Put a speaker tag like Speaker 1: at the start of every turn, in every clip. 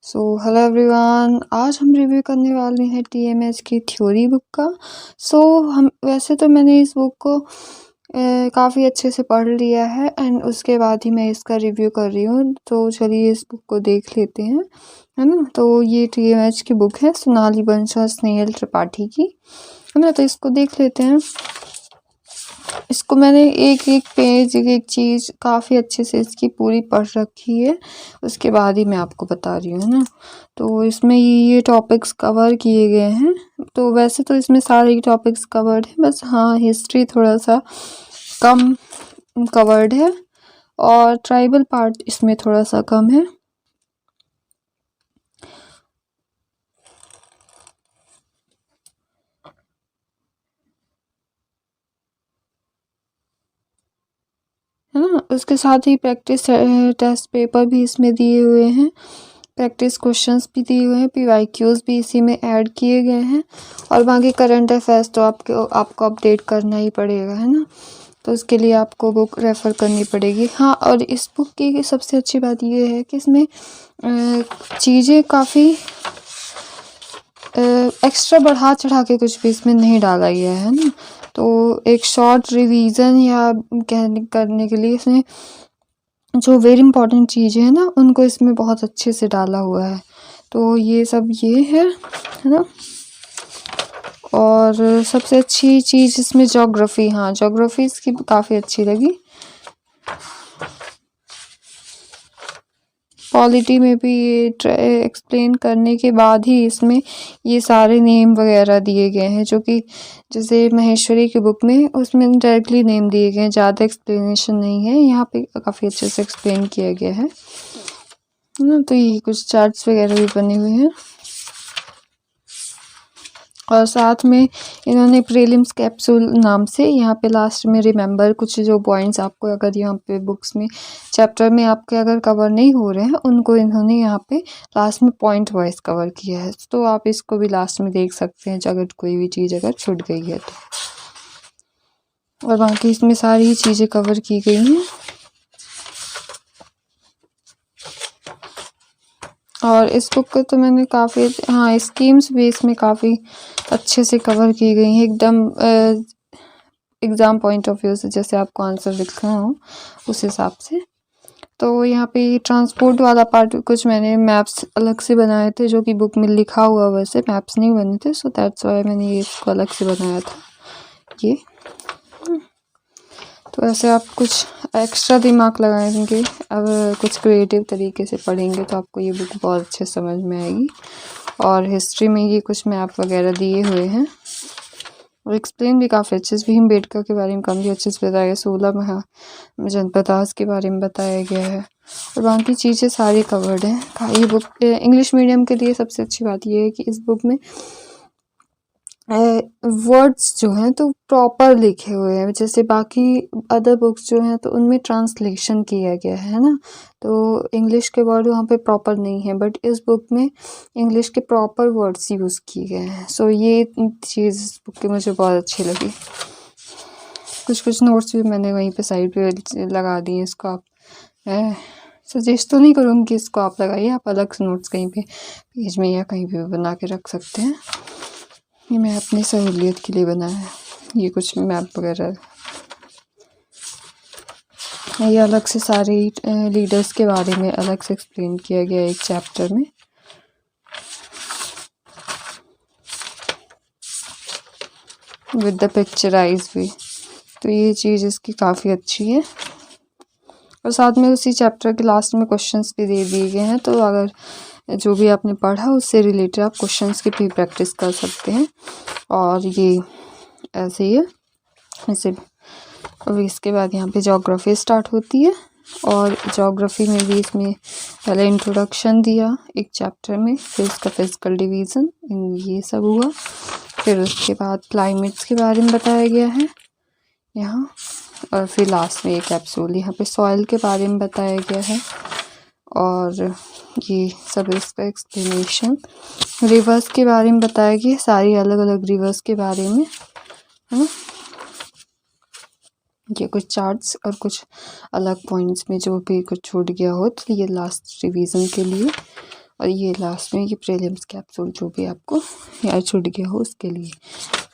Speaker 1: Hello everyone, आज हम review करने वाले हैं टीएमएच की थ्योरी बुक का। हम वैसे तो मैंने इस बुक को काफ़ी अच्छे से पढ़ लिया है एंड उसके बाद ही मैं इसका रिव्यू कर रही हूँ। तो चलिए इस बुक को देख लेते हैं, है ना। तो ये टीएमएच की बुक है, सोनाली बंसल स्नेहल त्रिपाठी की, है ना। तो इसको देख लेते हैं। इसको मैंने एक एक पेज एक एक चीज़ काफ़ी अच्छे से इसकी पूरी पढ़ रखी है, उसके बाद ही मैं आपको बता रही हूँ, है ना। तो इसमें ये टॉपिक्स कवर किए गए हैं। तो वैसे तो इसमें सारे टॉपिक्स कवर्ड हैं, बस हाँ हिस्ट्री थोड़ा सा कम कवर्ड है और ट्राइबल पार्ट इसमें थोड़ा सा कम है। है ना। उसके साथ ही प्रैक्टिस टेस्ट पेपर भी इसमें दिए हुए हैं, प्रैक्टिस क्वेश्चंस भी दिए हुए हैं, पीवाईक्यूज भी इसी में ऐड किए गए हैं और बाकी करंट अफेयर्स तो आपको अपडेट करना ही पड़ेगा, है ना। तो उसके लिए आपको बुक रेफ़र करनी पड़ेगी। हाँ, और इस बुक की सबसे अच्छी बात ये है कि इसमें चीज़ें काफ़ी एक्स्ट्रा बढ़ा चढ़ा के कुछ भी इसमें नहीं डाला गया है ना। तो एक शॉर्ट रिवीजन या करने के लिए इसमें जो वेरी इंपॉर्टेंट चीज़ें हैं ना, उनको इसमें बहुत अच्छे से डाला हुआ है। तो ये सब ये है ना। और सबसे अच्छी चीज़ इसमें ज्योग्राफी, हाँ ज्योग्राफी इसकी काफ़ी अच्छी लगी। पॉलिटी में भी ये एक्सप्लेन करने के बाद ही इसमें ये सारे नेम वगैरह दिए गए हैं, जो कि जैसे महेश्वरी की बुक में उसमें डायरेक्टली नेम दिए गए हैं, ज़्यादा एक्सप्लेनेशन नहीं है। यहाँ पे काफ़ी अच्छे से एक्सप्लेन किया गया है ना। तो ये कुछ चार्ट्स वगैरह भी बने हुए हैं और साथ में इन्होंने प्रीलिम्स कैप्सूल नाम से यहाँ पे लास्ट में रिमेंबर कुछ जो पॉइंट्स आपको अगर यहाँ पे बुक्स में चैप्टर में आपके अगर कवर नहीं हो रहे हैं, उनको इन्होंने यहाँ पे लास्ट में पॉइंट वाइज कवर किया है। तो आप इसको भी लास्ट में देख सकते हैं अगर कोई भी चीज़ अगर छूट गई है तो। और बाकी इसमें सारी चीज़ें कवर की गई हैं और इस बुक को तो मैंने काफ़ी हाँ स्कीम्स भी इसमें काफ़ी अच्छे से कवर की गई हैं, एकदम एग्ज़ाम पॉइंट ऑफ व्यू से, जैसे आपको आंसर लिखना हो उस हिसाब से। तो यहाँ पे ट्रांसपोर्ट वाला पार्ट कुछ मैंने मैप्स अलग से बनाए थे, जो कि बुक में लिखा हुआ, वैसे मैप्स नहीं बने थे, सो दैट्स वाई मैंने ये इसको अलग से बनाया था ये। तो ऐसे आप कुछ एक्स्ट्रा दिमाग लगाएंगे, अब कुछ क्रिएटिव तरीके से पढ़ेंगे तो आपको ये बुक बहुत अच्छे समझ में आएगी। और हिस्ट्री में ये कुछ मैप वगैरह दिए हुए हैं और एक्सप्लेन भी काफ़ी अच्छे से, भीमबेटका के बारे में काफ़ी अच्छे से बताया गया, 16 महाजनपदास के बारे में बताया गया है और बाकी चीज़ें सारी कवर्ड हैं। ये बुक इंग्लिश मीडियम के लिए सबसे अच्छी बात ये है कि इस बुक में वर्ड्स जो हैं तो प्रॉपर लिखे हुए हैं, जैसे बाकी अदर बुक्स जो हैं तो उनमें ट्रांसलेशन किया गया है ना, तो इंग्लिश के वर्ड वहाँ पे प्रॉपर नहीं है, बट इस बुक में इंग्लिश के प्रॉपर वर्ड्स यूज़ किए गए हैं। सो ये चीज़ इस बुक की मुझे बहुत अच्छी लगी। कुछ नोट्स भी मैंने वहीं पे साइड पे लगा दिए। इसको आप सजेस्ट तो नहीं करूँगी कि इसको आप लगाइए, आप अलग से नोट्स कहीं पे पेज में या कहीं पे बना के रख सकते हैं। ये मैं अपनी सहूलियत के लिए बनाया है। ये कुछ मैप वगैरह, ये अलग से सारे लीडर्स के बारे में अलग से एक्सप्लेन किया गया एक चैप्टर में। विद द पिक्चराइज भी, तो ये चीज़ इसकी काफ़ी अच्छी है। और साथ में उसी चैप्टर के लास्ट में क्वेश्चंस भी दे दिए गए हैं, तो अगर जो भी आपने पढ़ा उससे रिलेटेड आप क्वेश्चंस की भी प्रैक्टिस कर सकते हैं। और ये ऐसे ही है ऐसे। और इसके बाद यहाँ पे ज्योग्राफी स्टार्ट होती है और ज्योग्राफी में भी इसमें पहले इंट्रोडक्शन दिया एक चैप्टर में, फिर उसका फिजिकल डिवीज़न ये सब हुआ, फिर उसके बाद क्लाइमेट्स के बारे में बताया गया है यहाँ, और फिर लास्ट में एक कैप्सूल यहाँ पे सॉइल के बारे में बताया गया है और ये सब इसका एक्सप्लेनेशन। रिवर्स के बारे में बताया गया, सारी अलग अलग रिवर्स के बारे में, है ना। ये कुछ चार्ट्स और कुछ अलग पॉइंट्स में जो भी कुछ छूट गया हो तो ये लास्ट रिवीजन के लिए। और ये लास्ट में ये प्रीलिम्स कैप्सूल जो भी आपको याद छूट गया हो उसके लिए।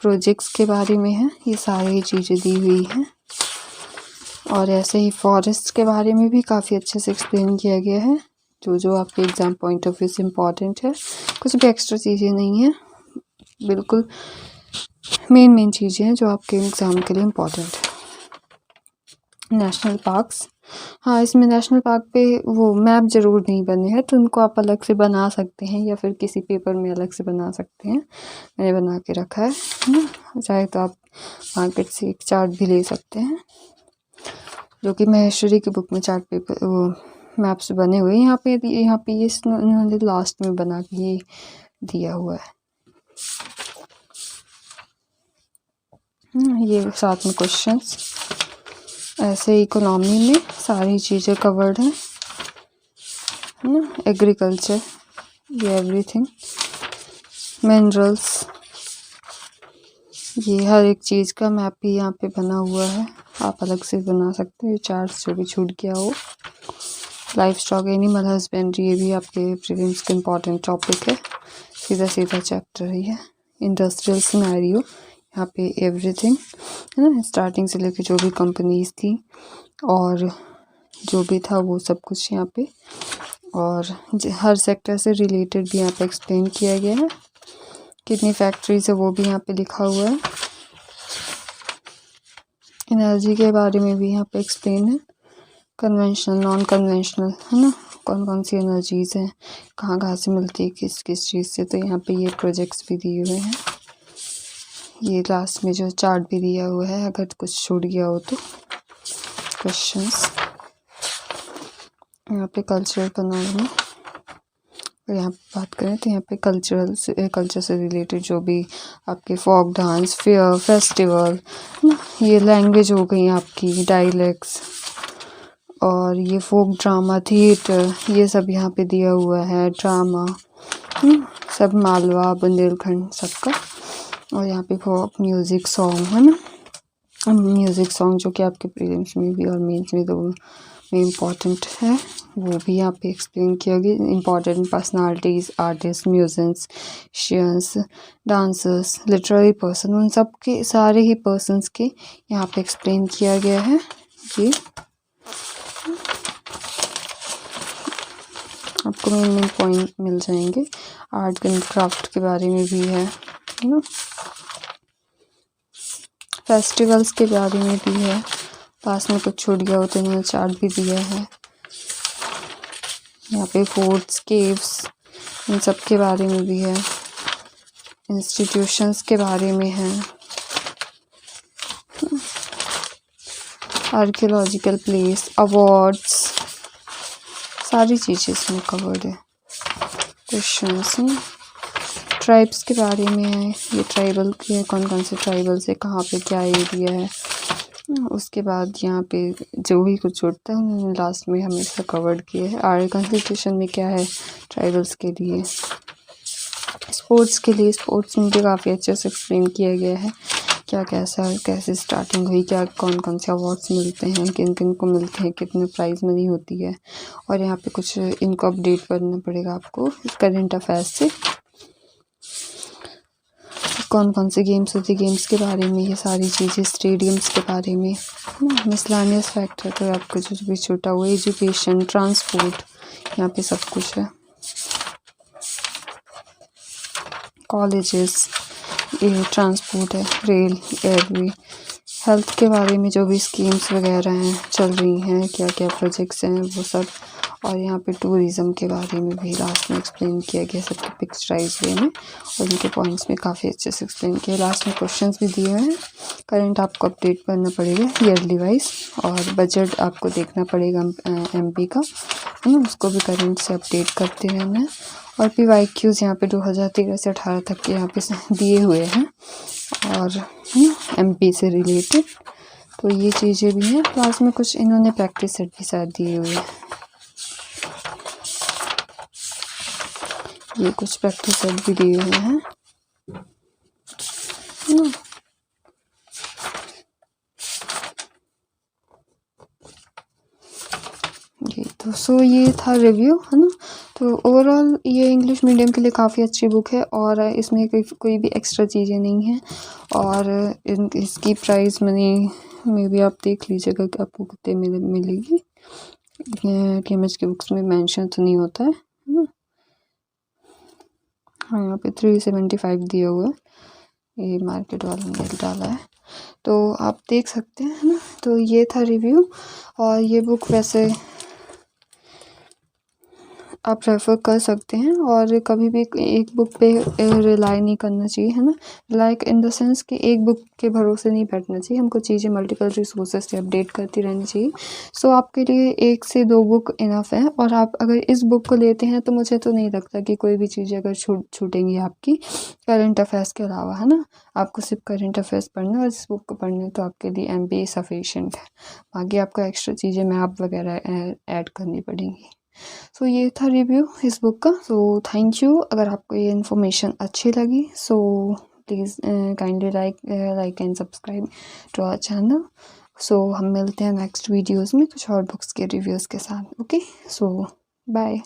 Speaker 1: प्रोजेक्ट्स के बारे में है, ये सारी चीज़ें दी हुई हैं। और ऐसे ही फॉरेस्ट के बारे में भी काफ़ी अच्छे से एक्सप्लेन किया गया है, जो जो आपके एग्ज़ाम पॉइंट ऑफ व्यू से इम्पॉर्टेंट है। कुछ भी एक्स्ट्रा चीज़ें नहीं है, बिल्कुल मेन चीज़ें हैं जो आपके एग्ज़ाम के लिए इम्पॉर्टेंट है। नेशनल पार्क्स, हाँ इसमें नेशनल पार्क पे वो मैप ज़रूर नहीं बने हैं, तो उनको आप अलग से बना सकते हैं या फिर किसी पेपर में अलग से बना सकते हैं। मैंने बना के रखा है ना, चाहे तो आप मार्केट से एक चार्ट भी ले सकते हैं, जो कि महेश्वरी की बुक में चार्ट पेपर वो मैप्स बने हुए हैं। यहाँ पे ये इन्होंने लास्ट में बना के ये दिया हुआ है। ये साथ में क्वेश्चंस, ऐसे इकोनॉमी में सारी चीज़ें कवर्ड हैं ना, एग्रीकल्चर, ये एवरीथिंग, मिनरल्स, ये हर एक चीज़ का मैप भी यहाँ पे बना हुआ है, आप अलग से बना सकते हैं। चार्ट्स जो भी छूट गया हो, लाइफ स्टॉक, एनिमल हस्बेंड्री, ये भी आपके प्रीलिम्स का इम्पॉर्टेंट टॉपिक है, सीधा चैप्टर है ये। इंडस्ट्रियल सिनेरियो, यहाँ पे एवरीथिंग है ना, स्टार्टिंग से लेकर जो भी कंपनीज थी और जो भी था वो सब कुछ यहाँ पे, और हर सेक्टर से रिलेटेड भी यहाँ पे एक्सप्लेन किया गया है। कितनी फैक्ट्रीज है वो भी यहाँ पे लिखा हुआ है। एनर्जी के बारे में भी यहाँ पे एक्सप्लेन है, कन्वेंशनल, नॉन कन्वेंशनल, है ना, कौन कौन सी एनर्जीज हैं, कहाँ से मिलती है, किस किस चीज़ से। तो यहाँ पे ये प्रोजेक्ट्स भी दिए हुए हैं। ये लास्ट में जो चार्ट भी दिया हुआ है, अगर कुछ छूट गया हो तो क्वेश्चंस। यहाँ पे कल्चरल पनोरमा, और यहाँ पे बात करें तो यहाँ पे कल्चर से रिलेटेड जो भी आपके फोक डांस, फेयर, फेस्टिवल, ये लैंग्वेज हो गई आपकी, डायलेक्ट्स, और ये फोक ड्रामा, थिएटर, ये सब यहाँ पे दिया हुआ है, ड्रामा, सब मालवा, बुंदेलखंड सबका। और यहाँ पे फोक म्यूज़िक सॉन्ग है ना, म्यूज़िक सॉन्ग जो कि आपके प्रीलिम्स में भी और मेंस में दोनों में इम्पॉर्टेंट है, वो भी यहाँ पे एक्सप्लेन किया गया। Important personalities, artist, musicians, dancers, literary person, उन सब के सारे ही पर्सन्स के यहाँ पे एक्सप्लेन किया गया है। ये आपको मेन पॉइंट मिल जाएंगे। आर्ट एंड क्राफ्ट के बारे में भी है ना, फेस्टिवल्स के बारे में भी है। पास में कुछ छूट गया हो तो इन्होंने चार्ट भी दिया है। यहाँ पे फोर्ट्स, केव्स, इन सब के बारे में भी है। इंस्टीट्यूशंस के बारे में है, आर्कियोलॉजिकल प्लेस, अवार्ड्स, सारी चीज़ें इसमें कवर्ड है। क्वेश्चंस ट्राइब्स के बारे में है, ये ट्राइबल के कौन कौन से ट्राइबल्स है, कहाँ पे क्या एरिया है। उसके बाद यहाँ पे जो भी कुछ छूटता है उन्होंने लास्ट में हमेशा कवर्ड किया है। आर्ट कॉन्स्टिट्यूशन में क्या है ट्राइबल्स के लिए। स्पोर्ट्स के लिए, स्पोर्ट्स में भी काफ़ी अच्छे से एक्सप्लेन किया गया है, क्या कैसे स्टार्टिंग हुई, क्या कौन कौन से अवार्ड्स मिलते हैं, किन किन को मिलते हैं, कितने प्राइज़ मनी होती है। और यहाँ पे कुछ इनको अपडेट करना पड़ेगा आपको करंट अफेयर्स से, कौन कौन से गेम्स होते हैं, गेम्स के बारे में ये सारी चीज़ें, स्टेडियम्स के बारे में, मिसलानियस फैक्टर तो आपको जो भी छूटा हुआ, एजुकेशन, ट्रांसपोर्ट, यहाँ पे सब कुछ है। कॉलेजेस, ये ट्रांसपोर्ट है, रेल, एयरवे, हेल्थ के बारे में जो भी स्कीम्स वगैरह हैं चल रही हैं, क्या क्या प्रोजेक्ट्स हैं वो सब। और यहाँ पे टूरिज़्म के बारे में भी लास्ट में एक्सप्लेन किया गया सबके पिक्चराइज वे में, और इनके पॉइंट्स में काफ़ी अच्छे से एक्सप्लेन किया। लास्ट में क्वेश्चंस भी दिए हुए हैं। करंट आपको अपडेट करना पड़ेगा ईयरली वाइज, और बजट आपको देखना पड़ेगा एमपी का, उसको भी करंट से अपडेट करते रहना है। और PYQs यहाँ पे 2013 से 18 तक के यहाँ पे दिए हुए हैं, और MP से रिलेटेड, तो ये चीज़ें भी हैं। क्लास में कुछ इन्होंने प्रैक्टिस सेट भी साथ दिए हुए हैं, ये कुछ प्रैक्टिस सेट भी दिए हुए हैं ये तो। सो ये था रिव्यू है ना। तो तो ओवरऑल ये इंग्लिश मीडियम के लिए काफ़ी अच्छी बुक है और इसमें कोई भी एक्स्ट्रा चीज़ें नहीं हैं और इसकी प्राइस मनी में भी आप देख लीजिएगा कि आपको कितने मिलेगी। केमिस्ट की बुक्स में मेंशन तो नहीं होता है ना। हाँ, यहाँ पे 375 दिया हुआ है, ये मार्केट वालों ने डाला है, तो आप देख सकते हैं ना। तो ये था रिव्यू और ये बुक वैसे आप रेफ़र कर सकते हैं और कभी भी एक बुक पे रिलाई नहीं करना चाहिए, है ना। लाइक इन द सेंस कि एक बुक के भरोसे नहीं बैठना चाहिए, हमको चीज़ें मल्टीपल रिसोर्सेज से अपडेट करती रहनी चाहिए। सो आपके लिए 1 से 2 बुक इनफ है और आप अगर इस बुक को लेते हैं तो मुझे तो नहीं लगता कि कोई भी चीज़ें अगर छूटेंगी आपकी करंट अफेयर्स के अलावा, है ना। आपको सिर्फ करंट अफेयर्स पढ़ना है और इस बुक को पढ़ना है तो आपके लिए MBA सफिशिएंट है। बाकी आपको एक्स्ट्रा चीज़ें मैप वगैरह ऐड करनी पड़ेंगी। सो ये था रिव्यू इस बुक का। So thank you. अगर आपको ये इन्फॉर्मेशन अच्छी लगी so please kindly like and subscribe to our channel. So हम मिलते हैं नेक्स्ट वीडियोस में कुछ और बुक्स के रिव्यूज़ के साथ। ओके, सो बाय।